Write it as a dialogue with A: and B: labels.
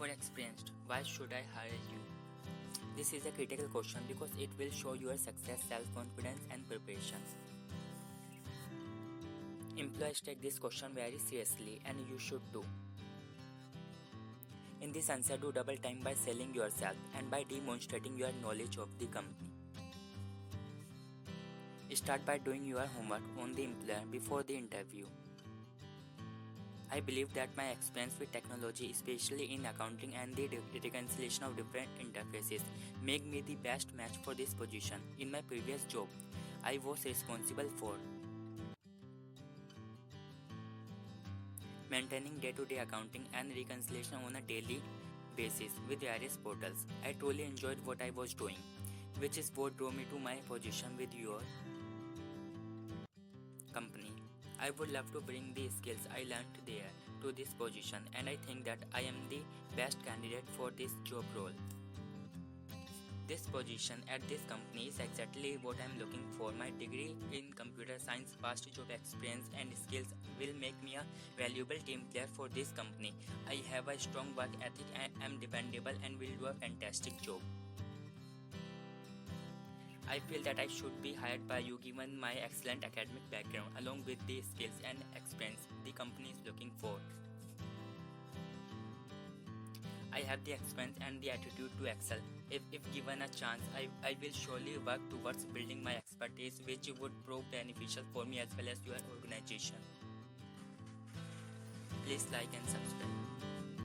A: for experienced. Why should I hire you? This is a critical question because it will show your success, self-confidence and preparation. Employees take this question very seriously and you should too. In this answer, do double time by selling yourself and by demonstrating your knowledge of the company. Start by doing your homework on the employer before the interview. I believe that my experience with technology, especially in accounting and the reconciliation of different interfaces, make me the best match for this position. In my previous job, I was responsible for maintaining day-to-day accounting and reconciliation on a daily basis with various portals. I truly enjoyed what I was doing, which is what drew me to my position with your company. I would love to bring the skills I learned there to this position, and I think that I am the best candidate for this job role. This position at this company is exactly what I am looking for. My degree in computer science, past job experience and skills will make me a valuable team player for this company. I have a strong work ethic and am dependable and will do a fantastic job. I feel that I should be hired by you given my excellent academic background along with the skills and experience the company is looking for. I have the experience and the attitude to excel. If given a chance, I will surely work towards building my expertise, which would prove beneficial for me as well as your organization. Please like and subscribe.